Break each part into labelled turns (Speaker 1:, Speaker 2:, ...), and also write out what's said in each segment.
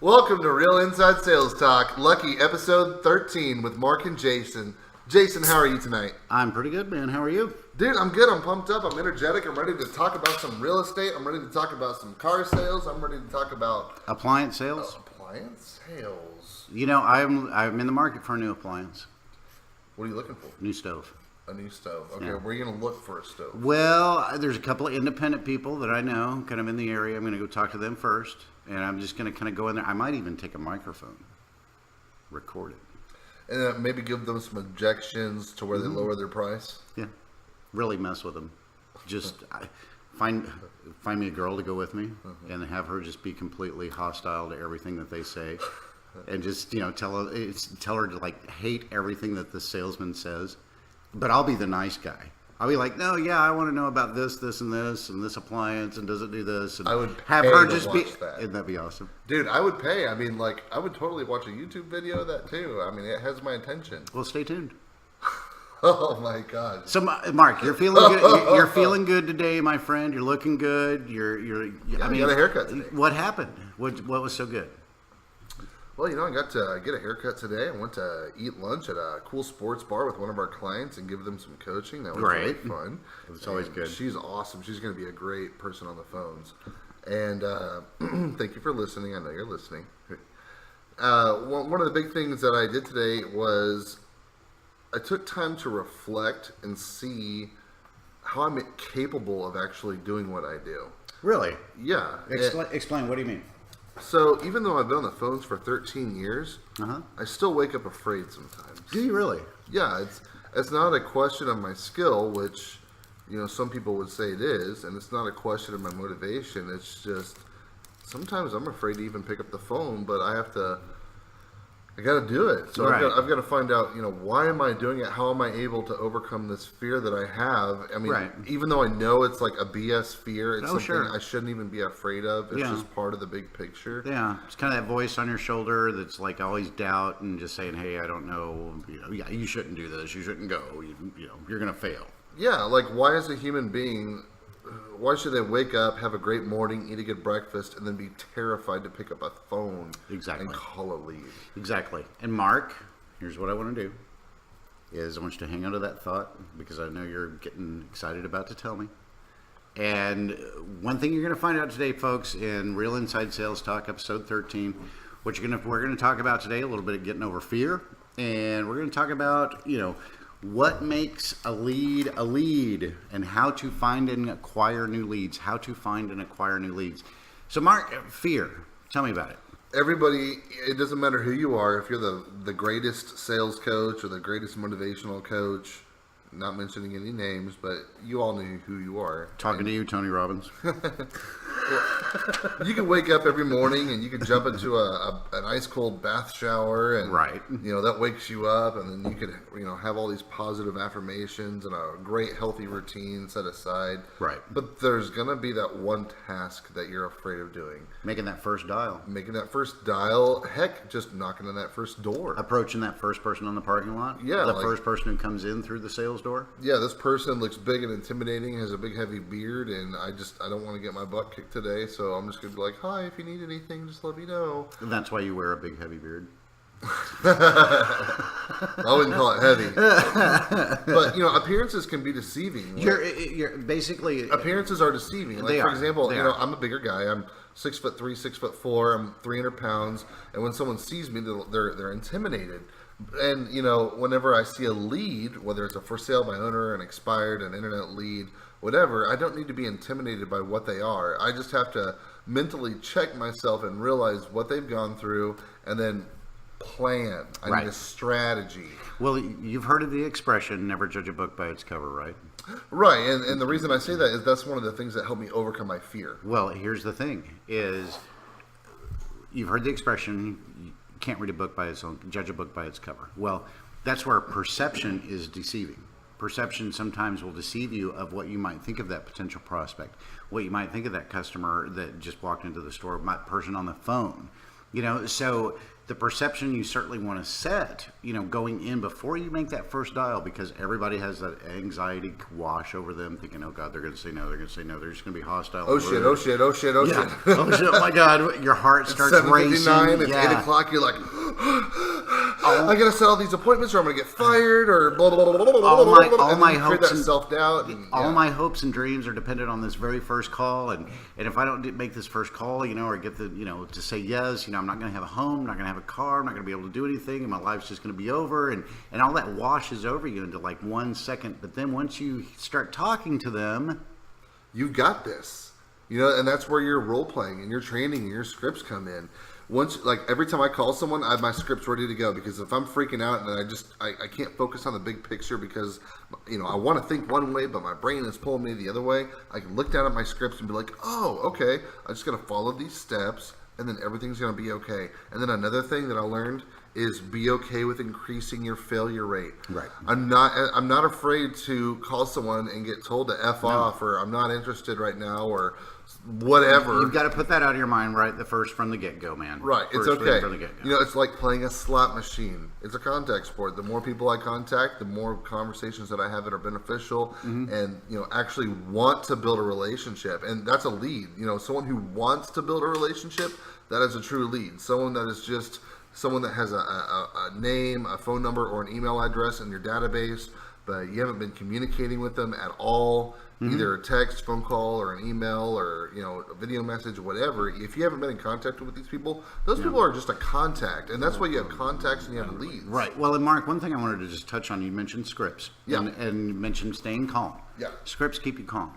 Speaker 1: Welcome to Real Inside Sales Talk, Lucky episode 13 with Mark and Jason. Jason, how are you tonight?
Speaker 2: I'm pretty good, man. How are you?
Speaker 1: Dude, I'm good. I'm pumped up. I'm energetic. I'm ready to talk about some real estate. I'm ready to talk about some car sales. I'm ready to talk about
Speaker 2: Appliance sales?
Speaker 1: appliance sales.
Speaker 2: You know, I'm in the market for a new appliance.
Speaker 1: What are you looking for?
Speaker 2: New stove.
Speaker 1: A new stove. Okay,
Speaker 2: Yeah.
Speaker 1: where are you going to look for a stove?
Speaker 2: Well, there's a couple of independent people that I know kind of in the area. I'm going to go talk to them first. And I'm just going to kind of go in there. I might even take a microphone, record it.
Speaker 1: And maybe give them some objections to where they lower their price.
Speaker 2: Yeah. Really mess with them. Just find me a girl to go with me and have her just be completely hostile to everything that they say. And just, tell her to like hate everything that the salesman says. But I'll be the nice guy. I'll be like, no, yeah, I want to know about this, and this appliance, and does it do this? And
Speaker 1: I would
Speaker 2: have
Speaker 1: pay
Speaker 2: her
Speaker 1: to
Speaker 2: just
Speaker 1: watch that.
Speaker 2: Isn't that be awesome?
Speaker 1: Dude, I would pay. I mean, I would totally watch a YouTube video of that too. I mean, it has my attention.
Speaker 2: Well, stay tuned.
Speaker 1: Oh my God.
Speaker 2: So, Mark, you're feeling good. You're feeling good today, my friend. You're looking good.
Speaker 1: I got a haircut today.
Speaker 2: What happened? What was so good?
Speaker 1: Well, I got to get a haircut today. I went to eat lunch at a cool sports bar with one of our clients and give them some coaching. That was really fun.
Speaker 2: It's always good.
Speaker 1: She's awesome. She's going to be a great person on the phones. And thank you for listening. I know you're listening. One of the big things that I did today was I took time to reflect and see how I'm capable of actually doing what I do.
Speaker 2: Really?
Speaker 1: Yeah.
Speaker 2: Explain. What do you mean?
Speaker 1: So even though I've been on the phones for 13 years, I still wake up afraid sometimes.
Speaker 2: Do you really?
Speaker 1: Yeah, it's not a question of my skill, which some people would say it is, and it's not a question of my motivation. It's just sometimes I'm afraid to even pick up the phone, but I got to do it. So
Speaker 2: Right.
Speaker 1: I've got to find out, why am I doing it? How am I able to overcome this fear that I have? I mean,
Speaker 2: Right.
Speaker 1: even though I know it's like a BS fear, it's something
Speaker 2: sure.
Speaker 1: I shouldn't even be afraid of. It's
Speaker 2: Yeah.
Speaker 1: just part of the big picture.
Speaker 2: Yeah, it's kind of that voice on your shoulder that's like always doubt and just saying, "Hey, I don't know. Yeah, you shouldn't do this. You shouldn't go. You're gonna fail."
Speaker 1: Yeah, like why is a human being, why should they wake up, have a great morning, eat a good breakfast, and then be terrified to pick up a phone
Speaker 2: Exactly.
Speaker 1: and call a lead?
Speaker 2: Exactly. And Mark, here's what I want to do: is I want you to hang on to that thought because I know you're getting excited about to tell me. And one thing you're going to find out today, folks, in Real Inside Sales Talk, episode 13, we're going to talk about today a little bit of getting over fear, and we're going to talk about what makes a lead and how to find and acquire new leads. So, Mark, fear. Tell me about it.
Speaker 1: Everybody, it doesn't matter who you are, if you're the greatest sales coach or the greatest motivational coach, not mentioning any names, but you all know who you are.
Speaker 2: Talking to you, Tony Robbins.
Speaker 1: You can wake up every morning and you can jump into an ice cold bath shower, and
Speaker 2: Right.
Speaker 1: that wakes you up, and then you could have all these positive affirmations and a great healthy routine set aside.
Speaker 2: Right.
Speaker 1: But there's gonna be that one task that you're afraid of doing.
Speaker 2: Making that first dial.
Speaker 1: Making that first dial, heck, just knocking on that first door.
Speaker 2: Approaching that first person on the parking lot.
Speaker 1: Yeah,
Speaker 2: The
Speaker 1: like-
Speaker 2: first person who comes in through the sales door.
Speaker 1: Yeah, this person looks big and intimidating, has a big heavy beard, and I don't want to get my butt kicked today, so I'm just gonna be like, hi, if you need anything, just let me know.
Speaker 2: And that's why you wear a big heavy beard.
Speaker 1: I wouldn't call it heavy. But, appearances can be deceiving.
Speaker 2: You're basically
Speaker 1: Appearances are deceiving. Like,
Speaker 2: They
Speaker 1: for
Speaker 2: are.
Speaker 1: example,
Speaker 2: They are.
Speaker 1: I'm a bigger guy. I'm 6'3", 6'4". I'm 300 pounds. And when someone sees me, they're intimidated. And, whenever I see a lead, whether it's a for sale by owner, an expired, an internet lead, whatever, I don't need to be intimidated by what they are. I just have to mentally check myself and realize what they've gone through and then plan. I
Speaker 2: Right.
Speaker 1: need a strategy.
Speaker 2: Well, you've heard of the expression, never judge a book by its cover, right?
Speaker 1: Right, and the reason I say that is that's one of the things that helped me overcome my fear.
Speaker 2: Well, here's the thing, is you've heard the expression, you can't read a book by its own, judge a book by its cover. Well, that's where perception is deceiving. Perception sometimes will deceive you of what you might think of that potential prospect, what you might think of that customer that just walked into the store, my person on the phone. You know, so the perception you certainly want to set, you know, going in before you make that first dial, because everybody has that anxiety wash over them thinking, oh God, they're going to say no, they're going to say no, they're just going to be hostile.
Speaker 1: Oh shit, oh shit, oh shit, oh
Speaker 2: yeah.
Speaker 1: shit.
Speaker 2: Oh shit, oh my God, your heart starts racing.
Speaker 1: 7:59, it's
Speaker 2: yeah.
Speaker 1: 8 o'clock, you're like, I gotta set all these appointments or I'm gonna get fired or blah, blah, blah, blah, blah,
Speaker 2: all
Speaker 1: blah,
Speaker 2: my,
Speaker 1: blah,
Speaker 2: all
Speaker 1: and
Speaker 2: my
Speaker 1: you create
Speaker 2: hopes
Speaker 1: that
Speaker 2: and
Speaker 1: self-doubt. And,
Speaker 2: all
Speaker 1: yeah.
Speaker 2: my hopes and dreams are dependent on this very first call, and if I don't make this first call, you know, or get the, you know, to say yes, you know, I'm not going to have a home, I'm not going to have a car, I'm not going to be able to do anything, and my life's just going to be over, and all that washes over you into like 1 second. But then once you start talking to them,
Speaker 1: You got this. You know, and that's where your role playing and your training and your scripts come in. Once, like every time I call someone, I have my scripts ready to go, because if I'm freaking out and I can't focus on the big picture because, you know, I want to think one way, but my brain is pulling me the other way, I can look down at my scripts and be like, oh, okay, I just got to follow these steps and then everything's going to be okay. And then another thing that I learned is be okay with increasing your failure rate.
Speaker 2: Right.
Speaker 1: I'm not afraid to call someone and get told to F off, or I'm not interested right now, or whatever.
Speaker 2: you've got to put that out of your mind right the first from the get-go, man.
Speaker 1: Right, it's
Speaker 2: First
Speaker 1: okay.
Speaker 2: from the get-go.
Speaker 1: You know, it's like playing a slot machine. It's a contact sport. The more people I contact, the more conversations that I have that are beneficial and, you know, actually want to build a relationship. And that's a lead. You know, someone who wants to build a relationship, that is a true lead. Someone that is just someone that has a name, a phone number, or an email address in your database, but you haven't been communicating with them at all, either a text, phone call, or an email, or, you know, a video message, whatever. If you haven't been in contact with these people, those people are just a contact, and that's why you have contacts and you have leads.
Speaker 2: Right. Well, and Mark, one thing I wanted to just touch on, you mentioned scripts.
Speaker 1: Yeah.
Speaker 2: And you mentioned staying calm.
Speaker 1: Yeah.
Speaker 2: Scripts keep you calm.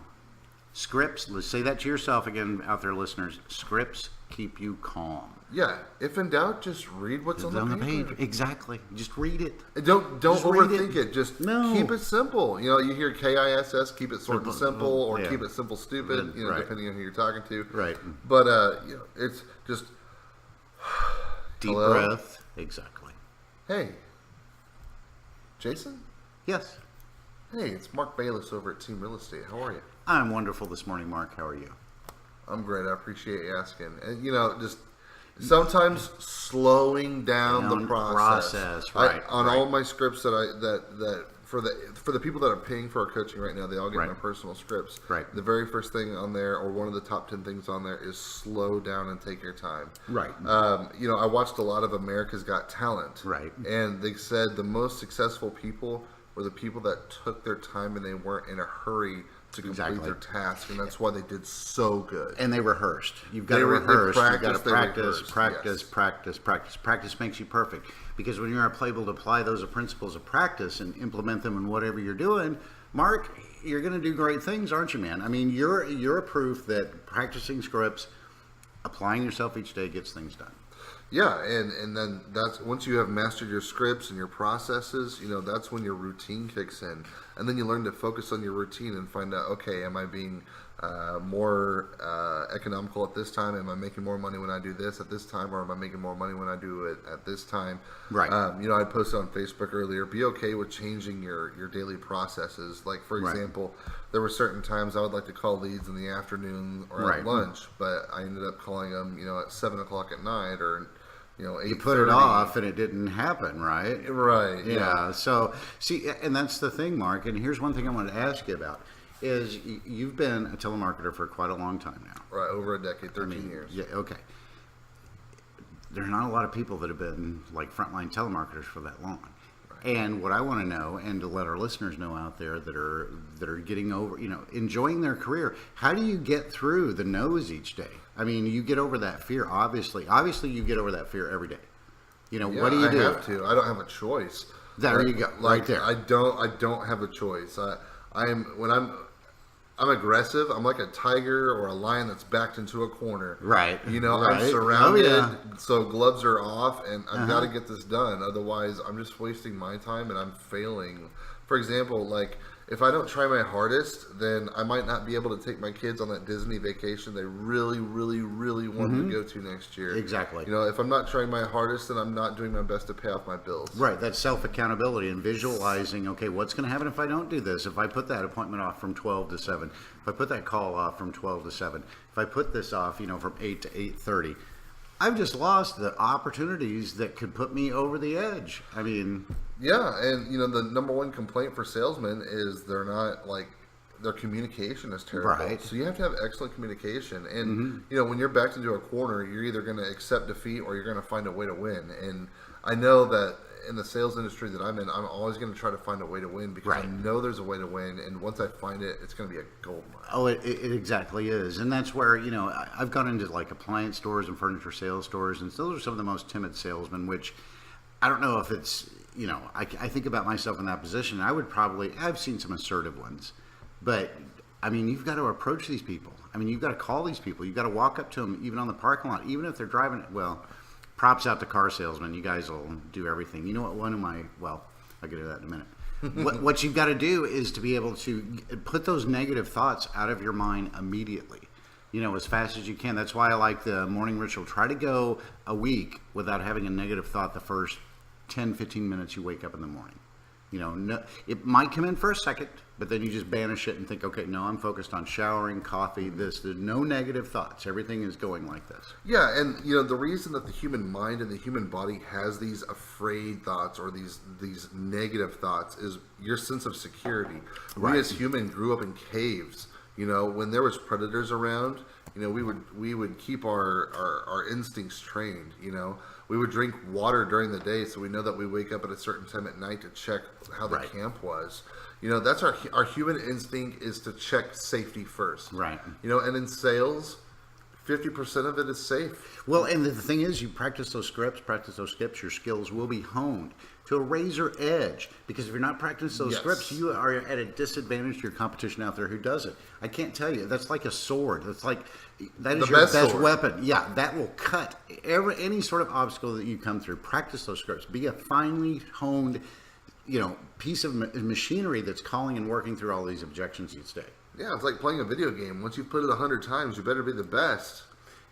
Speaker 2: Scripts, let's say that to yourself again, out there, listeners. Scripts keep you calm.
Speaker 1: Yeah. If in doubt, just read what's on the paper.
Speaker 2: Exactly. Just read it.
Speaker 1: And don't
Speaker 2: Just read
Speaker 1: overthink it. Just
Speaker 2: No.
Speaker 1: keep it simple. You know, you hear KISS, keep it short and simple, or
Speaker 2: Yeah.
Speaker 1: keep it simple stupid, you know,
Speaker 2: Right.
Speaker 1: depending on who you're talking to.
Speaker 2: Right.
Speaker 1: But, you know, it's just,
Speaker 2: Deep
Speaker 1: Hello?
Speaker 2: breath. Exactly.
Speaker 1: hey, Jason?
Speaker 2: Yes.
Speaker 1: Hey, it's Mark Bayless over at Team Real Estate. How are you?
Speaker 2: I'm wonderful this morning, Mark. How are you?
Speaker 1: I'm great. I appreciate you asking. And, you know, just sometimes slowing down the process.
Speaker 2: Right,
Speaker 1: On
Speaker 2: right.
Speaker 1: all my scripts that for the people that are paying for our coaching right now, they all get
Speaker 2: Right.
Speaker 1: my personal scripts.
Speaker 2: Right.
Speaker 1: The very first thing on there, or one of the top 10 things on there, is slow down and take your time.
Speaker 2: Right.
Speaker 1: You know, I watched a lot of America's Got Talent.
Speaker 2: Right.
Speaker 1: And they said the most successful people were the people that took their time and they weren't in a hurry to complete
Speaker 2: Exactly.
Speaker 1: their task, and that's why they did so good.
Speaker 2: And they rehearsed. You've got
Speaker 1: They
Speaker 2: to
Speaker 1: re- they
Speaker 2: rehearse. You've got to
Speaker 1: practiced, they
Speaker 2: practice,
Speaker 1: rehearsed,
Speaker 2: practice,
Speaker 1: yes.
Speaker 2: practice, practice. Practice makes you perfect. Because when you're able to apply those principles of practice and implement them in whatever you're doing, Mark, you're going to do great things, aren't you, man? I mean, you're a proof that practicing scripts, applying yourself each day gets things done.
Speaker 1: Yeah, and then that's once you have mastered your scripts and your processes, you know, that's when your routine kicks in, and then you learn to focus on your routine and find out, okay, am I being more economical at this time? Am I making more money when I do this at this time, or am I making more money when I do it at this time?
Speaker 2: Right.
Speaker 1: You know, I posted on Facebook earlier, be okay with changing your daily processes. Like, for
Speaker 2: Right.
Speaker 1: example, there were certain times I would like to call leads in the afternoon or
Speaker 2: Right.
Speaker 1: at lunch, but I ended up calling them, you know, at 7 o'clock at night, or, you know, 8:30.
Speaker 2: You put it off and it didn't happen, right?
Speaker 1: Right.
Speaker 2: Yeah. So, see, and that's the thing, Mark. And here's one thing I wanted to ask you about is you've been a telemarketer for quite a long time now.
Speaker 1: Right. Over a decade, 13 years.
Speaker 2: Yeah, okay. There are not a lot of people that have been like frontline telemarketers for that long. And what I want to know, and to let our listeners know out there that are getting over, you know, enjoying their career, how do you get through the no's each day? I mean, you get over that fear, obviously. Obviously, you get over that fear every day. You know,
Speaker 1: Yeah,
Speaker 2: what do you do?
Speaker 1: I have to. I don't have a choice.
Speaker 2: There you go, right there.
Speaker 1: I don't have a choice. I'm aggressive. I'm like a tiger or a lion that's backed into a corner.
Speaker 2: Right.
Speaker 1: You know,
Speaker 2: Right.
Speaker 1: I'm surrounded,
Speaker 2: Oh, yeah.
Speaker 1: so gloves are off, and I've got to get this done. Otherwise, I'm just wasting my time and I'm failing. For example, like, if I don't try my hardest, then I might not be able to take my kids on that Disney vacation they really, really, really want to go to next year.
Speaker 2: Exactly.
Speaker 1: You know, if I'm not trying my hardest, then I'm not doing my best to pay off my bills.
Speaker 2: Right, that's self-accountability and visualizing, okay, what's going to happen if I don't do this? If I put that appointment off from 12 to 7, if I put that call off from 12 to 7, if I put this off, you know, from 8 to 8:30, I've just lost the opportunities that could put me over the edge. I mean,
Speaker 1: Yeah, and the number one complaint for salesmen is they're not like their communication is terrible.
Speaker 2: Right.
Speaker 1: So you have to have excellent communication, and when you're backed into a corner, you're either going to accept defeat or you're going to find a way to win. And I know that in the sales industry that I'm in, I'm always going to try to find a way to win because I
Speaker 2: Right.
Speaker 1: know there's a way to win, and once I find it, it's going to be a gold mine.
Speaker 2: oh, it exactly is. And that's where, I've gone into like appliance stores and furniture sales stores, and those are some of the most timid salesmen, which I don't know if it's, I think about myself in that position. I've seen some assertive ones, but I mean, you've got to approach these people. I mean, you've got to call these people. You've got to walk up to them, even on the parking lot, even if they're driving. Well, props out to car salesmen. You guys will do everything. You know what? I'll get to that in a minute. What you've got to do is to be able to put those negative thoughts out of your mind immediately. As fast as you can. That's why I like the morning ritual. Try to go a week without having a negative thought the first 10, 15 minutes you wake up in the morning. No, it might come in for a second, but then you just banish it and think, okay, no, I'm focused on showering, coffee, this. There's no negative thoughts. Everything is going like this.
Speaker 1: Yeah, and the reason that the human mind and the human body has these afraid thoughts or these negative thoughts is your sense of security.
Speaker 2: Right.
Speaker 1: We as humans grew up in caves. When there was predators around, we would keep our instincts trained. We would drink water during the day, so we know that we wake up at a certain time at night to check how the
Speaker 2: Right.
Speaker 1: camp was. That's our human instinct is to check safety first.
Speaker 2: Right.
Speaker 1: And in sales, 50% of it is safe.
Speaker 2: Well, and the thing is, you practice those scripts, your skills will be honed to a razor edge. Because if you're not practicing those
Speaker 1: Yes.
Speaker 2: scripts, you are at a disadvantage to your competition out there who does it. I can't tell you. That's like a sword. That is
Speaker 1: The
Speaker 2: your
Speaker 1: best
Speaker 2: best
Speaker 1: sword.
Speaker 2: weapon. Yeah, that will cut any sort of obstacle that you come through. Practice those scripts. Be a finely honed, piece of machinery that's calling and working through all these objections each day.
Speaker 1: Yeah, it's like playing a video game. Once you've played it 100 times, you better be the best.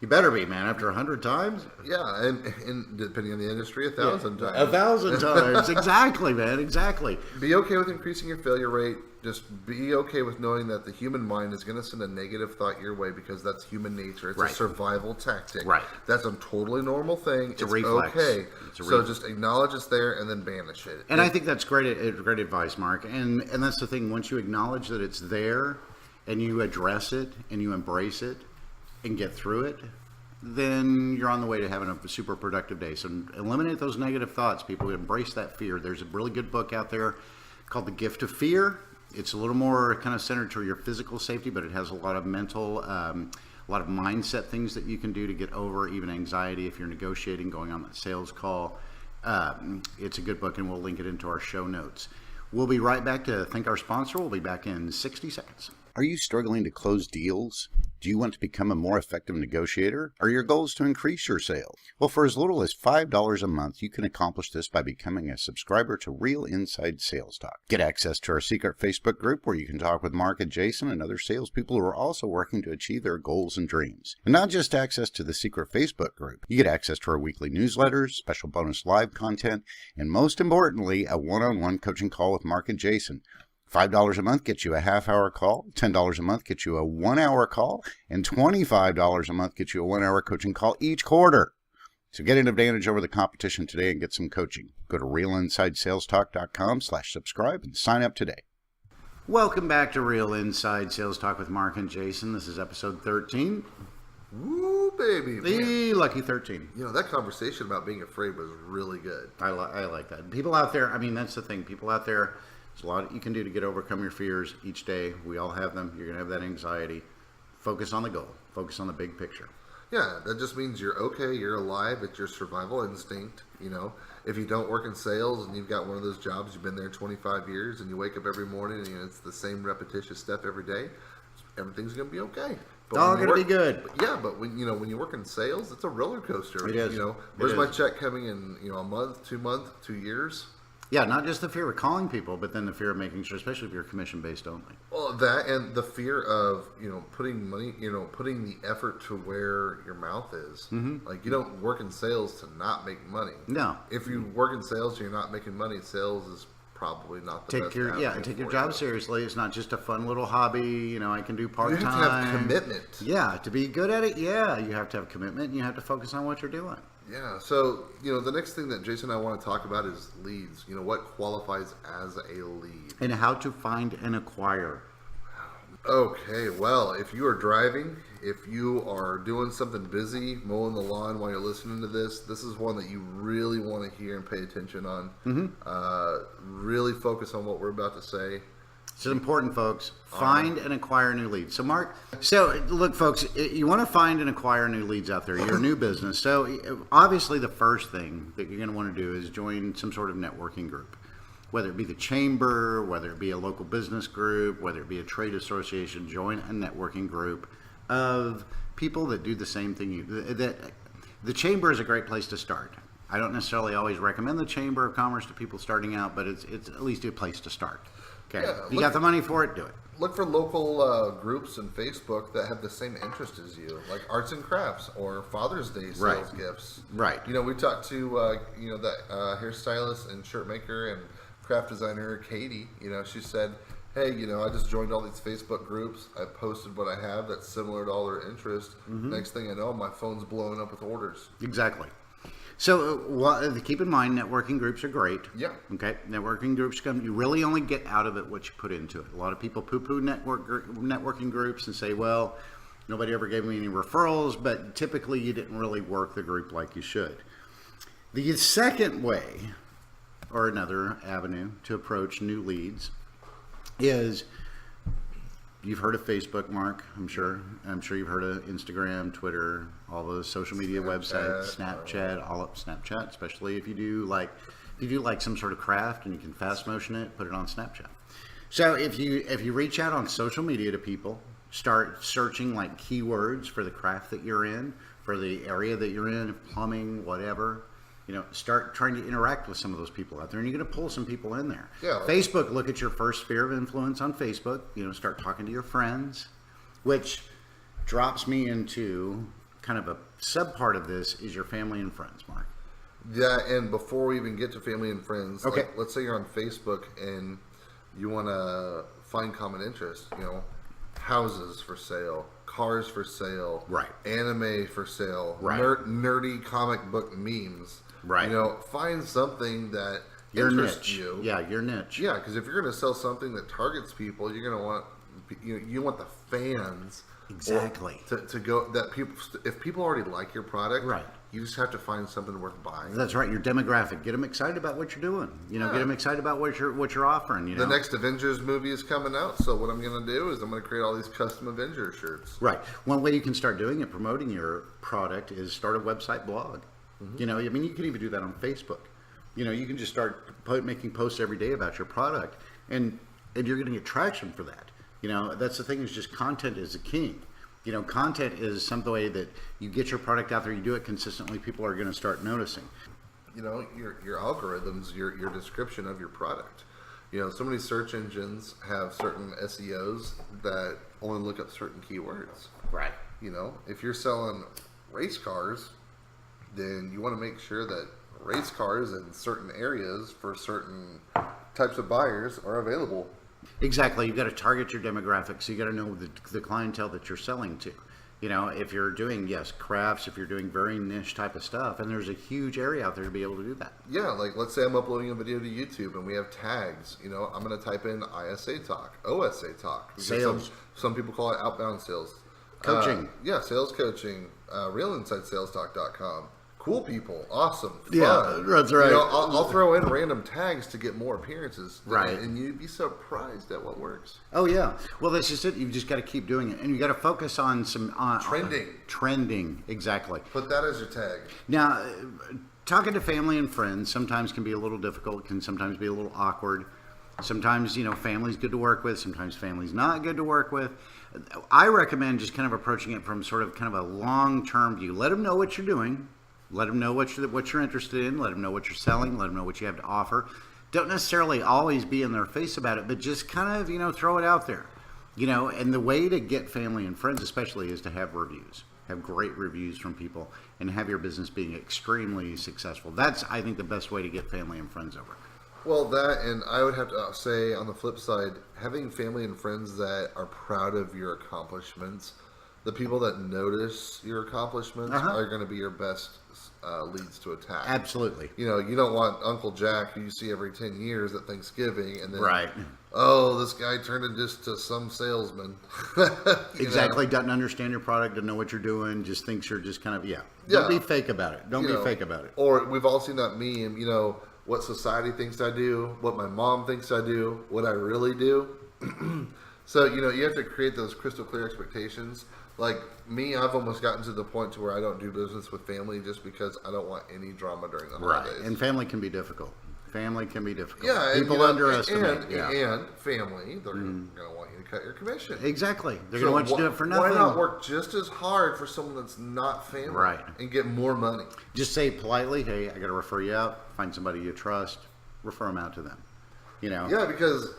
Speaker 2: You better be, man. After 100 times.
Speaker 1: Yeah, and depending on the industry, 1,000 times.
Speaker 2: 1,000 times. Exactly, man. Exactly.
Speaker 1: Be okay with increasing your failure rate. Just be okay with knowing that the human mind is going to send a negative thought your way because that's human nature. It's
Speaker 2: Right.
Speaker 1: a survival tactic.
Speaker 2: Right.
Speaker 1: That's a totally normal thing. It's
Speaker 2: a reflex.
Speaker 1: okay.
Speaker 2: It's a
Speaker 1: So
Speaker 2: reflex.
Speaker 1: just acknowledge it's there and then banish it.
Speaker 2: And I think that's great advice, Mark. And that's the thing. Once you acknowledge that it's there and you address it and you embrace it and get through it, then you're on the way to having a super productive day. So eliminate those negative thoughts. People embrace that fear. There's a really good book out there called The Gift of Fear. It's a little more kind of centered to your physical safety, but it has a lot of mental, a lot of mindset things that you can do to get over even anxiety if you're negotiating, going on that sales call. It's a good book, and we'll link it into our show notes. We'll be right back to thank our sponsor. We'll be back in 60 seconds. Are you struggling to close deals? Do you want to become a more effective negotiator? Are your goals to increase your sales? Well, for as little as $5 a month, you can accomplish this by becoming a subscriber to Real Inside Sales Talk. Get access to our secret Facebook group where you can talk with Mark and Jason and other salespeople who are also working to achieve their goals and dreams. And not just access to the secret Facebook group. You get access to our weekly newsletters, special bonus live content, and most importantly, a one-on-one coaching call with Mark and Jason. $5 a month gets you a half-hour call, $10 a month gets you a 1-hour call, and $25 a month gets you a 1-hour coaching call each quarter. So get an advantage over the competition today and get some coaching. Go to realinsidesalestalk.com/subscribe and sign up today. Welcome back to Real Inside Sales Talk with Mark and Jason. This is episode 13.
Speaker 1: Woo, baby. Man.
Speaker 2: The lucky 13.
Speaker 1: That conversation about being afraid was really good.
Speaker 2: I like that. People out there, I mean, that's the thing. People out there, there's a lot you can do to overcome your fears each day. We all have them. You're going to have that anxiety. Focus on the goal. Focus on the big picture.
Speaker 1: Yeah, that just means you're okay, you're alive, it's your survival instinct. If you don't work in sales and you've got one of those jobs, you've been there 25 years and you wake up every morning and it's the same repetitious step every day, everything's going to be okay. But
Speaker 2: All
Speaker 1: when you
Speaker 2: going to be good.
Speaker 1: Yeah, but when you work in sales, it's a roller coaster.
Speaker 2: It is.
Speaker 1: Where's
Speaker 2: It
Speaker 1: my
Speaker 2: is.
Speaker 1: check coming in, a month, 2 months, 2 years?
Speaker 2: Yeah, not just the fear of calling people, but then the fear of making sure, especially if you're commission-based only.
Speaker 1: Well, that and the fear of putting money, putting the effort to where your mouth is. Mm-hmm. Like you don't work in sales to not make money.
Speaker 2: No.
Speaker 1: If you work in sales and you're not making money, sales is probably not the
Speaker 2: Take
Speaker 1: best
Speaker 2: your
Speaker 1: avenue
Speaker 2: take your
Speaker 1: for
Speaker 2: job
Speaker 1: you.
Speaker 2: seriously. It's not just a fun little hobby. You know, I can do part
Speaker 1: You
Speaker 2: time.
Speaker 1: have to have commitment.
Speaker 2: Yeah, to be good at it. Yeah, you have to have commitment. And you have to focus on what you're doing.
Speaker 1: Yeah, so the next thing that Jason and I want to talk about is leads. What qualifies as a lead?
Speaker 2: And how to find and acquire.
Speaker 1: Okay, well, if you are driving, if you are doing something busy, mowing the lawn while you're listening to this is one that you really want to hear and pay attention on. Really focus on what we're about to say.
Speaker 2: It's important, folks. Find and acquire new leads. So, Mark, look, folks, you want to find and acquire new leads out there. You're a new business. So, obviously, the first thing that you're going to want to do is join some sort of networking group, whether it be the chamber, whether it be a local business group, whether it be a trade association. Join a networking group of people that do the same thing. The chamber is a great place to start. I don't necessarily always recommend the Chamber of Commerce to people starting out, but it's at least a place to start. Okay,
Speaker 1: Yeah,
Speaker 2: you got the money for it, do it.
Speaker 1: Look for local groups in Facebook that have the same interest as you, like arts and crafts or Father's Day sales gifts.
Speaker 2: Right.
Speaker 1: We talked to that hairstylist and shirt maker and craft designer Katie. She said, "Hey, I just joined all these Facebook groups. I posted what I have that's similar to all their interest. Next thing I know, my phone's blowing up with orders."
Speaker 2: Exactly. So keep in mind, networking groups are great.
Speaker 1: Yeah.
Speaker 2: Okay. Networking groups you really only get out of it what you put into it. A lot of people poo-poo networking groups and say, well, nobody ever gave me any referrals, but typically you didn't really work the group like you should. The second way, or another avenue to approach new leads, is you've heard of Facebook, Mark, I'm sure you've heard of Instagram, Twitter, all those social media websites, Snapchat, all up Snapchat, especially if you do like some sort of craft and you can fast motion it, put it on Snapchat. So if you reach out on social media to people, start searching like keywords for the craft that you're in, for the area that you're in, plumbing, whatever. Start trying to interact with some of those people out there, and you're going to pull some people in there.
Speaker 1: Yeah.
Speaker 2: Facebook, look at your first sphere of influence on Facebook. Start talking to your friends, which drops me into kind of a sub part of this is your family and friends, Mark.
Speaker 1: Yeah, and before we even get to family and friends,
Speaker 2: Okay.
Speaker 1: let's say you're on Facebook and you want to find common interest. Houses for sale, cars for sale,
Speaker 2: Right.
Speaker 1: Anime for sale,
Speaker 2: Right.
Speaker 1: Nerdy comic book memes.
Speaker 2: Right.
Speaker 1: Find something that
Speaker 2: Your
Speaker 1: interests
Speaker 2: niche.
Speaker 1: you.
Speaker 2: Yeah, your niche.
Speaker 1: Yeah, because if you're going to sell something that targets people, you're going to want you want the fans
Speaker 2: Exactly.
Speaker 1: to go that people if people already like your product,
Speaker 2: Right.
Speaker 1: You just have to find something worth buying.
Speaker 2: That's right. Your demographic. Get them excited about what you're doing. Get them excited about what you're offering.
Speaker 1: The next Avengers movie is coming out, so what I'm going to do is I'm going to create all these custom Avengers shirts.
Speaker 2: Right. One way you can start doing it, promoting your product, is start a website blog. You can even do that on Facebook. You can just start making posts every day about your product, and you're going to get traction for that. That's the thing, is just content is the king. Content is some way that you get your product out there, you do it consistently, people are going to start noticing.
Speaker 1: Your algorithms, your description of your product. So many search engines have certain SEOs that only look up certain keywords.
Speaker 2: Right.
Speaker 1: If you're selling race cars, then you want to make sure that race cars in certain areas for certain types of buyers are available.
Speaker 2: Exactly. You've got to target your demographics. So you got to know the clientele that you're selling to. If you're doing, crafts, if you're doing very niche type of stuff, and there's a huge area out there to be able to do that.
Speaker 1: Yeah, like let's say I'm uploading a video to YouTube and we have tags. I'm going to type in ISA talk, OSA talk.
Speaker 2: Sales.
Speaker 1: Some people call it outbound sales.
Speaker 2: Coaching.
Speaker 1: Sales coaching, realinsidesalestalk.com. Cool people, awesome, fun.
Speaker 2: Yeah, that's right.
Speaker 1: I'll throw in random tags to get more appearances.
Speaker 2: Right.
Speaker 1: And you'd be surprised at what works.
Speaker 2: Oh yeah. Well, that's just it. You've just got to keep doing it, and you got to focus on some
Speaker 1: Trending.
Speaker 2: Trending, exactly.
Speaker 1: Put that as your tag.
Speaker 2: Now, talking to family and friends sometimes can be a little difficult. Can sometimes be a little awkward. Sometimes family's good to work with. Sometimes family's not good to work with. I recommend just kind of approaching it from sort of kind of a long-term view. Let them know what you're doing. Let them know what you're interested in. Let them know what you're selling. Let them know what you have to offer. Don't necessarily always be in their face about it, but just kind of, throw it out there. And the way to get family and friends especially is to have reviews. Have great reviews from people and have your business being extremely successful. That's, I think, the best way to get family and friends over.
Speaker 1: Well, that, and I would have to say on the flip side, having family and friends that are proud of your accomplishments, the people that notice your accomplishments are going to be your best leads to attack.
Speaker 2: Absolutely.
Speaker 1: You know, you don't want Uncle Jack, who you see every 10 years at Thanksgiving, and then,
Speaker 2: Right.
Speaker 1: oh, this guy turned into just to some salesman.
Speaker 2: Exactly. Doesn't understand your product, doesn't know what you're doing, just thinks you're just kind of,
Speaker 1: Yeah.
Speaker 2: Don't be fake about it. Don't
Speaker 1: You
Speaker 2: be
Speaker 1: know,
Speaker 2: fake about it.
Speaker 1: Or we've all seen that meme, you know, what society thinks I do, what my mom thinks I do, what I really do. So, you know, you have to create those crystal clear expectations. Like me, I've almost gotten to the point to where I don't do business with family just because I don't want any drama during the
Speaker 2: Right.
Speaker 1: holidays.
Speaker 2: And family can be difficult. Family can be difficult.
Speaker 1: Yeah, and,
Speaker 2: People
Speaker 1: you know,
Speaker 2: underestimate.
Speaker 1: and family, they're going to want you to cut your commission.
Speaker 2: Exactly. They're
Speaker 1: So
Speaker 2: going to want you to do it for nothing.
Speaker 1: Why not work just as hard for someone that's not family,
Speaker 2: Right.
Speaker 1: and get more money?
Speaker 2: Just say politely, hey, I got to refer you out. Find somebody you trust. Refer them out to them. You know?
Speaker 1: Yeah, because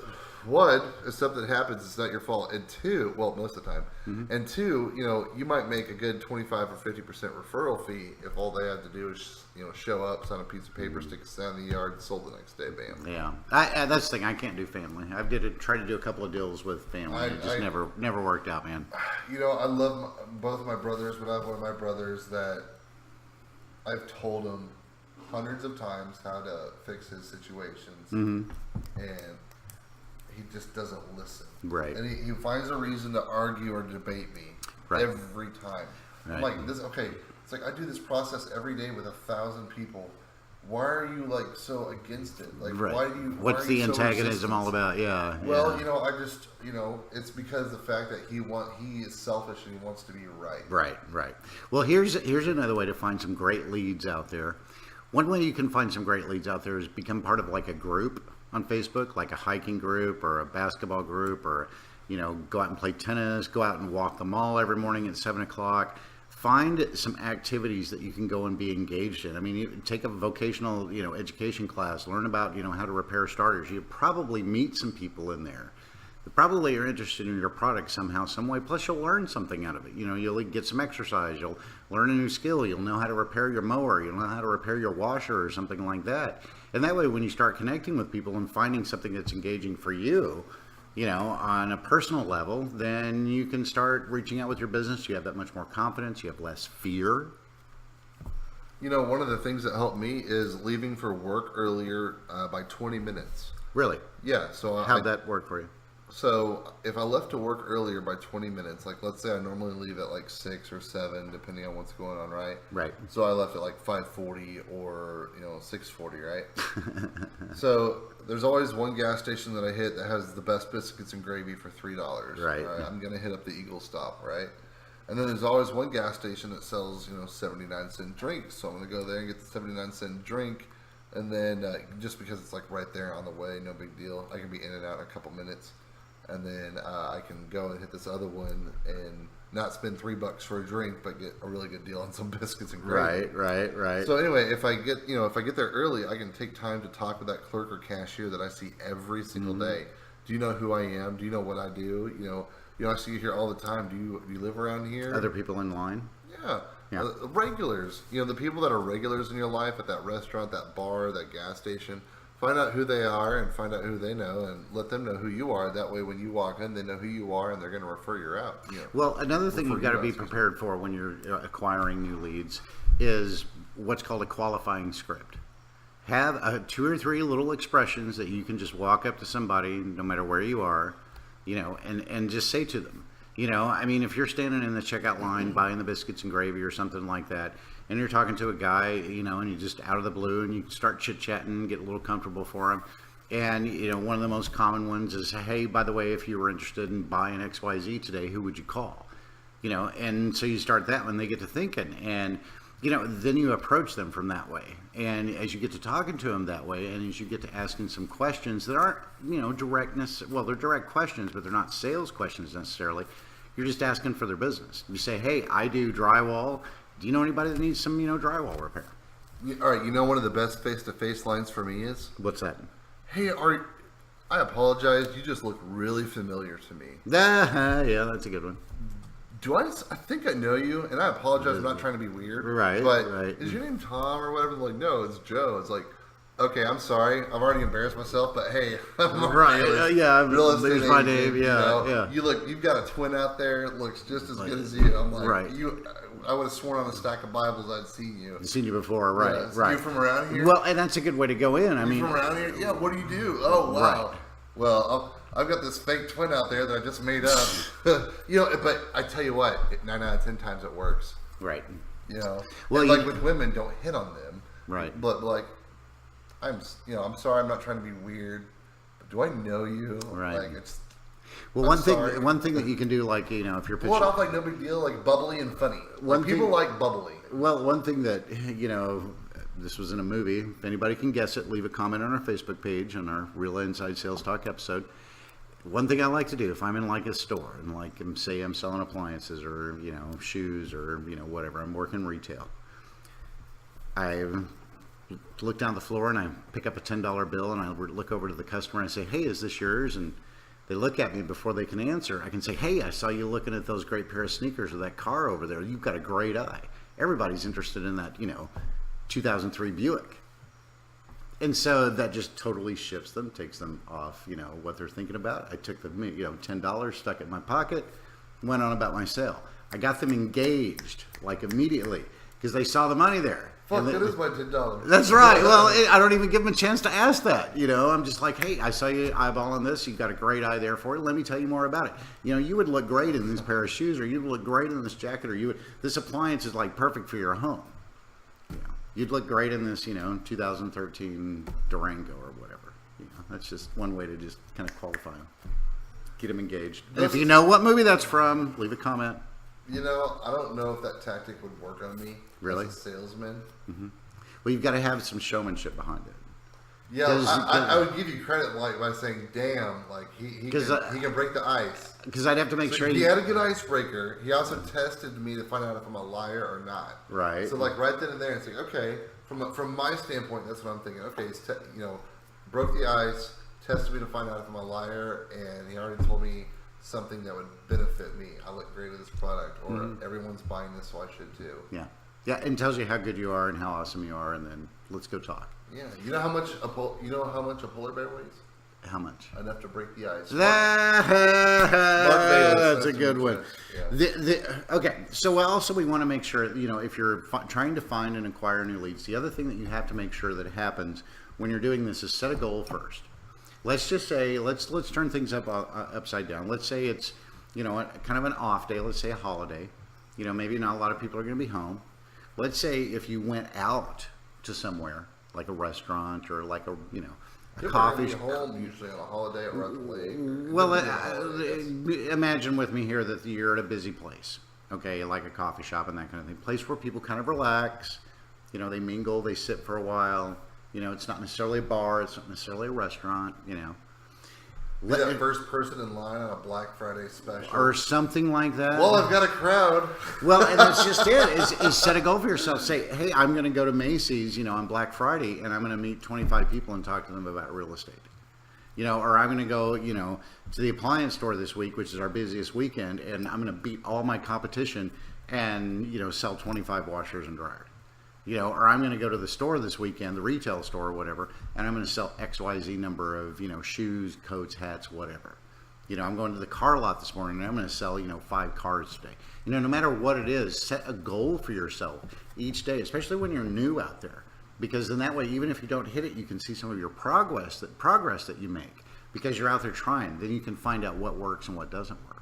Speaker 1: one, if something happens, it's not your fault. And two, well, most of the time. And two, you know, you might make a good 25 or 50% referral fee if all they have to do is, you know, show up, sign a piece of paper, stick a sign in the yard, and sold the next day, bam.
Speaker 2: Yeah, that's the thing. I can't do family. I've tried to do a couple of deals with family. It just never worked out, man.
Speaker 1: You know, I love both of my brothers, but I have one of my brothers that I've told him hundreds of times how to fix his situations, and he just doesn't listen.
Speaker 2: Right.
Speaker 1: And he finds a reason to argue or debate me every time.
Speaker 2: Right.
Speaker 1: I'm like, this, okay, it's like I do this process every day with 1,000 people. Why are you like so against it? Like,
Speaker 2: Right.
Speaker 1: why do you?
Speaker 2: What's
Speaker 1: why are
Speaker 2: the
Speaker 1: you so
Speaker 2: antagonism
Speaker 1: resistant?
Speaker 2: all about? Yeah.
Speaker 1: Well,
Speaker 2: yeah.
Speaker 1: you know, I just, you know, it's because the fact that he is selfish and he wants to be right.
Speaker 2: Right. Well, here's another way to find some great leads out there. One way you can find some great leads out there is become part of like a group on Facebook, like a hiking group or a basketball group, or, you know, go out and play tennis, go out and walk the mall every morning at 7:00. Find some activities that you can go and be engaged in. I mean, you take a vocational, you know, education class, learn about, you know, how to repair starters. You probably meet some people in there that probably are interested in your product somehow, some way. Plus, you'll learn something out of it. You know, you'll get some exercise. You'll learn a new skill. You'll know how to repair your mower. You'll know how to repair your washer or something like that. And that way, when you start connecting with people and finding something that's engaging for you, you know, on a personal level, then you can start reaching out with your business. You have that much more confidence. You have less fear.
Speaker 1: You know, one of the things that helped me is leaving for work earlier by 20 minutes.
Speaker 2: Really?
Speaker 1: Yeah. So
Speaker 2: How'd that work for you?
Speaker 1: So if I left to work earlier by 20 minutes, like let's say I normally leave at like 6 or 7, depending on what's going on, right?
Speaker 2: Right.
Speaker 1: So I left at like 5:40 or 6:40, right? So there's always one gas station that I hit that has the best biscuits and gravy for $3.
Speaker 2: Right.
Speaker 1: I'm gonna hit up the Eagle Stop, right? And then there's always one gas station that sells 79-cent drinks. So I'm gonna go there and get the 79-cent drink. And then just because it's like right there on the way, no big deal. I can be in and out in a couple minutes. And then I can go and hit this other one and not spend $3 for a drink, but get a really good deal on some biscuits and gravy.
Speaker 2: Right.
Speaker 1: So anyway, if I get there early, I can take time to talk with that clerk or cashier that I see every single day. Do you know who I am? Do you know what I do? I see you here all the time. Do you live around here?
Speaker 2: Other people in line?
Speaker 1: Yeah. Regulars. The people that are regulars in your life at that restaurant, that bar, that gas station. Find out who they are and find out who they know and let them know who you are. That way when you walk in, they know who you are and they're going to refer you out.
Speaker 2: Well, another thing you've got to be prepared for when you're acquiring new leads is what's called a qualifying script. Have 2 or 3 little expressions that you can just walk up to somebody, no matter where you are, and just say to them. I mean, if you're standing in the checkout line buying the biscuits and gravy or something like that, and you're talking to a guy, and you just out of the blue, and you start chit-chatting, get a little comfortable for him. And, one of the most common ones is, hey, by the way, if you were interested in buying XYZ today, who would you call? And so you start that when they get to thinking. And, then you approach them from that way. And as you get to talking to them that way, and as you get to asking some questions that aren't, directness, well, they're direct questions, but they're not sales questions necessarily. You're just asking for their business. You say, hey, I do drywall. Do you know anybody that needs some, drywall repair?
Speaker 1: All right, one of the best face-to-face lines for me is...
Speaker 2: What's that?
Speaker 1: Hey, I apologize. You just look really familiar to me.
Speaker 2: Yeah, that's a good one.
Speaker 1: I think I know you, and I apologize. I'm not trying to be weird.
Speaker 2: Right,
Speaker 1: But
Speaker 2: right.
Speaker 1: is your name Tom or whatever? Like, no, it's Joe. It's like, okay, I'm sorry. I've already embarrassed myself, but hey, I'm Mark
Speaker 2: Right,
Speaker 1: Bayless,
Speaker 2: yeah,
Speaker 1: real estate
Speaker 2: there's my
Speaker 1: agent,
Speaker 2: name, yeah.
Speaker 1: You've got a twin out there. Looks just as good as you. I'm like,
Speaker 2: right.
Speaker 1: I would have sworn on a stack of Bibles I'd seen you.
Speaker 2: I've seen you before, right?
Speaker 1: Yeah, so
Speaker 2: right.
Speaker 1: you from around here?
Speaker 2: Well, and that's a good way to go in. I
Speaker 1: You
Speaker 2: mean,
Speaker 1: from around here? Yeah. What do you do? Oh, wow.
Speaker 2: Right.
Speaker 1: Well, I've got this fake twin out there that I just made up. But I tell you what, 9 out of 10 times it works.
Speaker 2: right.
Speaker 1: Well, and like with women, don't hit on them.
Speaker 2: Right.
Speaker 1: But like, I'm sorry, I'm not trying to be weird, but do I know you?
Speaker 2: Right.
Speaker 1: Like it's.
Speaker 2: Well,
Speaker 1: I'm
Speaker 2: one
Speaker 1: sorry.
Speaker 2: thing that you can do, like, if you're
Speaker 1: Pull it
Speaker 2: pitching,
Speaker 1: off like no big deal, like bubbly and funny.
Speaker 2: One
Speaker 1: Like, people
Speaker 2: thing-
Speaker 1: like bubbly.
Speaker 2: well, one thing that this was in a movie. If anybody can guess it, leave a comment on our Facebook page on our Real Inside Sales Talk episode. One thing I like to do if I'm in like a store and like say I'm selling appliances or shoes or whatever, I'm working retail. I look down the floor and I pick up a $10 bill and I look over to the customer and I say, "Hey, is this yours?" And they look at me before they can answer. I can say, "Hey, I saw you looking at those great pair of sneakers or that car over there. You've got a great eye." Everybody's interested in that 2003 Buick. And so that just totally shifts them, takes them off, what they're thinking about. I took the, $10, stuck it in my pocket, went on about my sale. I got them engaged, like, immediately, because they saw the money there.
Speaker 1: Fuck,
Speaker 2: And
Speaker 1: that is my $10.
Speaker 2: That's right. Well, I don't even give them a chance to ask that. I'm just like, "Hey, I saw you eyeballing this. You've got a great eye there for it. Let me tell you more about it. You would look great in this pair of shoes, or you'd look great in this jacket, or this appliance is like perfect for your home. You'd look great in this, 2013 Durango or whatever. That's just one way to just kind of qualify them, get them engaged. And if you know what movie that's from, leave a comment.
Speaker 1: I don't know if that tactic would work on me.
Speaker 2: Really?
Speaker 1: As a salesman.
Speaker 2: Well, you've got to have some showmanship behind it.
Speaker 1: Yeah, I would give you credit by saying, "Damn, like he can break the ice."
Speaker 2: Because I'd have to make sure
Speaker 1: he had a good icebreaker. He also tested me to find out if I'm a liar or not.
Speaker 2: Right.
Speaker 1: So like right then and there, it's like, okay, from my standpoint, that's what I'm thinking. Okay, he's broke the ice, tested me to find out if I'm a liar, and he already told me something that would benefit me. I look great with this product, or everyone's buying this, so I should too.
Speaker 2: Yeah, and tells you how good you are and how awesome you are, and then let's go talk.
Speaker 1: Yeah, you know how much a polar bear weighs?
Speaker 2: How much?
Speaker 1: Enough to break the ice.
Speaker 2: That's a good one.
Speaker 1: Yeah.
Speaker 2: Okay, so also we want to make sure, if you're trying to find and acquire new leads, the other thing that you have to make sure that happens when you're doing this is set a goal first. Let's just say, let's turn things upside down. Let's say it's, kind of an off day. Let's say a holiday. Maybe not a lot of people are going to be home. Let's say if you went out to somewhere, like a restaurant or like a coffee
Speaker 1: shop. Home usually on a holiday or at the lake.
Speaker 2: Well, imagine with me here that you're at a busy place, okay, like a coffee shop and that kind of thing. Place where people kind of relax, they mingle, they sit for a while. It's not necessarily a bar, it's not necessarily a restaurant.
Speaker 1: Be that first person in line on a Black Friday special
Speaker 2: or something like that.
Speaker 1: Well, I've got a crowd.
Speaker 2: Well, and that's just it. Is set a goal for yourself. Say, "Hey, I'm going to go to Macy's, on Black Friday, and I'm going to meet 25 people and talk to them about real estate." Or I'm going to go, to the appliance store this week, which is our busiest weekend, and I'm going to beat all my competition and sell 25 washers and dryers. Or I'm going to go to the store this weekend, the retail store or whatever, and I'm going to sell XYZ number of, shoes, coats, hats, whatever. I'm going to the car lot this morning and I'm going to sell, 5 cars today. No matter what it is, set a goal for yourself each day, especially when you're new out there. Because in that way, even if you don't hit it, you can see some of your progress that you make because you're out there trying. Then you can find out what works and what doesn't work.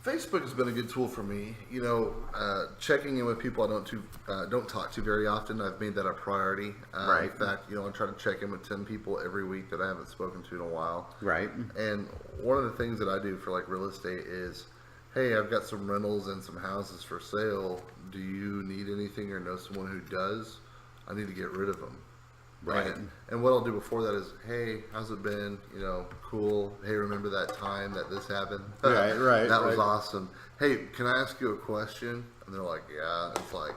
Speaker 1: Facebook has been a good tool for me. Checking in with people I don't talk to very often. I've made that a priority.
Speaker 2: Right.
Speaker 1: In fact, I try to check in with 10 people every week that I haven't spoken to in a while.
Speaker 2: Right.
Speaker 1: And one of the things that I do for like real estate is, hey, I've got some rentals and some houses for sale. Do you need anything or know someone who does? I need to get rid of them.
Speaker 2: Right.
Speaker 1: And what I'll do before that is, hey, how's it been? Cool. Hey, remember that time that this happened?
Speaker 2: Right.
Speaker 1: That was awesome. Hey, can I ask you a question? And they're like, yeah. It's like,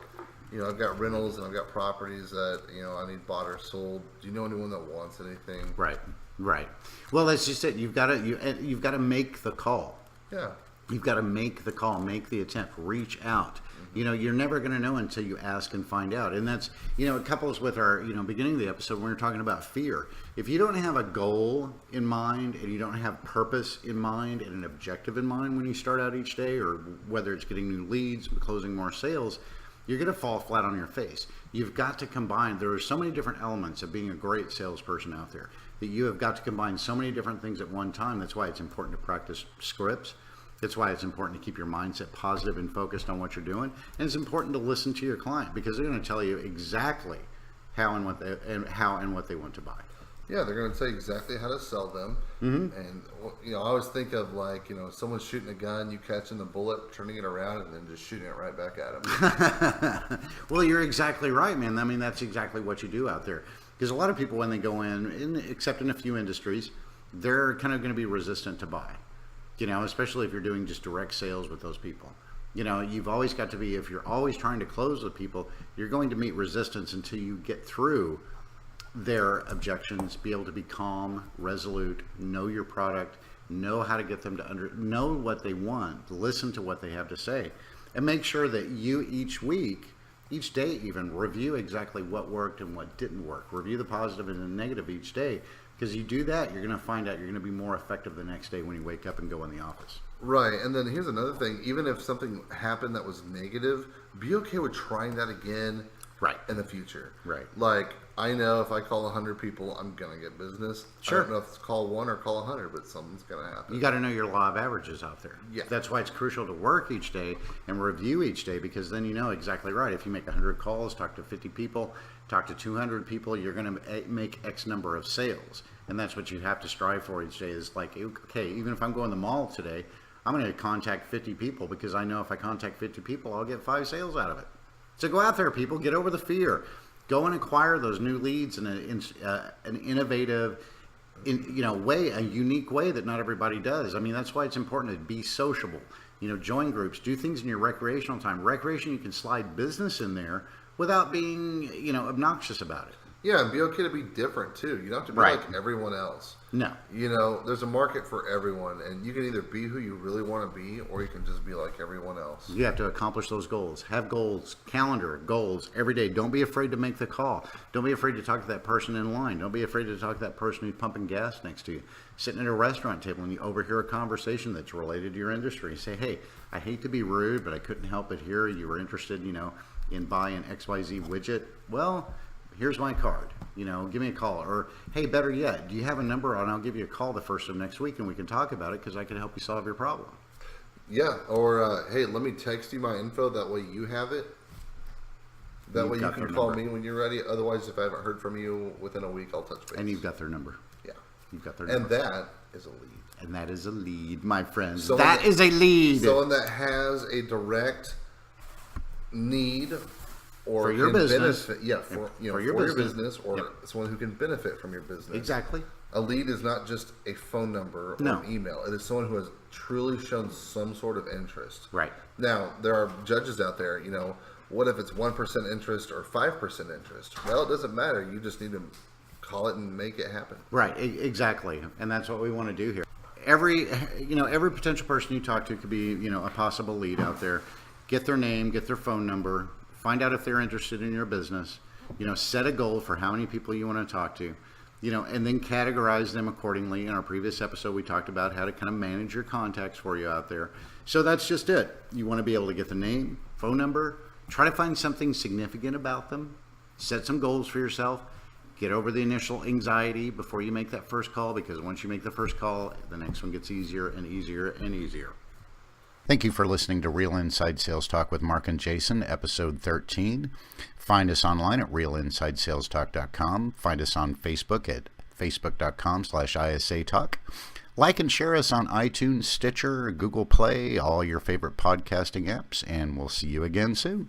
Speaker 1: I've got rentals and I've got properties that, I need bought or sold. Do you know anyone that wants anything?
Speaker 2: Right. Well, that's just it. You've got to make the call.
Speaker 1: Yeah.
Speaker 2: You've got to make the call, make the attempt, reach out. You know, you're never going to know until you ask and find out. And that's, you know, it couples with our, you know, beginning of the episode when we were talking about fear. If you don't have a goal in mind and you don't have purpose in mind and an objective in mind when you start out each day, or whether it's getting new leads, closing more sales, you're going to fall flat on your face. You've got to combine, there are so many different elements of being a great salesperson out there that you have got to combine so many different things at one time. That's why it's important to practice scripts. That's why it's important to keep your mindset positive and focused on what you're doing. And it's important to listen to your client because they're going to tell you exactly how and what they want to buy.
Speaker 1: Yeah, they're going to tell you exactly how to sell them. And, you know, I always think of like, you know, someone's shooting a gun, you catching the bullet, turning it around, and then just shooting it right back at them.
Speaker 2: Well, you're exactly right, man. I mean, that's exactly what you do out there. Because a lot of people, when they go in, except in a few industries, they're kind of going to be resistant to buy. You know, especially if you're doing just direct sales with those people. You know, you've always got to be, if you're always trying to close with people, you're going to meet resistance until you get through their objections, be able to be calm, resolute, know your product, know how to get them to know what they want, listen to what they have to say, and make sure that you each week, each day even, review exactly what worked and what didn't work. Review the positive and the negative each day, because you do that, you're going to find out you're going to be more effective the next day when you wake up and go in the office.
Speaker 1: Right, and then here's another thing. Even if something happened that was negative, be okay with trying that again in the future.
Speaker 2: Right.
Speaker 1: Like, I know if I call 100 people, I'm going to get business.
Speaker 2: Sure.
Speaker 1: I don't know if it's call 1 or call 100, but something's going to happen.
Speaker 2: You got to know your law of averages out there.
Speaker 1: Yeah.
Speaker 2: That's why it's crucial to work each day and review each day, because then you know exactly right. If you make 100 calls, talk to 50 people, talk to 200 people, you're going to make X number of sales. And that's what you have to strive for each day is like, okay, even if I'm going to the mall today, I'm going to contact 50 people because I know if I contact 50 people, I'll get 5 sales out of it. So go out there, people, get over the fear. Go and acquire those new leads in an innovative, way, a unique way that not everybody does. I mean, that's why it's important to be sociable. You know, join groups, do things in your recreational time. Recreation, you can slide business in there without being, obnoxious about it.
Speaker 1: Yeah, and be okay to be different too. You don't have to be like everyone else.
Speaker 2: No.
Speaker 1: You know, there's a market for everyone, and you can either be who you really want to be, or you can just be like everyone else.
Speaker 2: You have to accomplish those goals. Have goals, calendar, goals every day. Don't be afraid to make the call. Don't be afraid to talk to that person in line. Don't be afraid to talk to that person who's pumping gas next to you. Sitting at a restaurant table and you overhear a conversation that's related to your industry. Say, hey, I hate to be rude, but I couldn't help it here. You were interested, in buying XYZ widget. Well, here's my card, give me a call. Or, hey, better yet, do you have a number? And I'll give you a call the first of next week and we can talk about it because I can help you solve your problem.
Speaker 1: Yeah, or, hey, let me text you my info. That way you have it. That way you can call me when you're ready. Otherwise, if I haven't heard from you within a week, I'll touch base.
Speaker 2: And you've got their number.
Speaker 1: Yeah.
Speaker 2: You've got their number.
Speaker 1: And that is a lead.
Speaker 2: And that is a lead, my friends.
Speaker 1: Someone
Speaker 2: that is a lead.
Speaker 1: Someone that has a direct need or
Speaker 2: for your business,
Speaker 1: benefit, for your business, or someone who can benefit from your business.
Speaker 2: Exactly.
Speaker 1: A lead is not just a phone number or an email. It is someone who has truly shown some sort of interest.
Speaker 2: Right.
Speaker 1: Now, there are judges out there, what if it's 1% interest or 5% interest? Well, it doesn't matter. You just need to call it and make it happen.
Speaker 2: Right. Exactly. And that's what we want to do here. Every potential person you talk to could be, a possible lead out there. Get their name, get their phone number, find out if they're interested in your business, set a goal for how many people you want to talk to, and then categorize them accordingly. In our previous episode, we talked about how to kind of manage your contacts for you out there. So that's just it. You want to be able to get the name, phone number, try to find something significant about them, set some goals for yourself, get over the initial anxiety before you make that first call, because once you make the first call, the next one gets easier and easier and easier. Thank you for listening to Real Inside Sales Talk with Mark and Jason, episode 13. Find us online at realinsidesalestalk.com. Find us on Facebook at facebook.com/ISA Talk. Like and share us on iTunes, Stitcher, Google Play, all your favorite podcasting apps, and we'll see you again soon.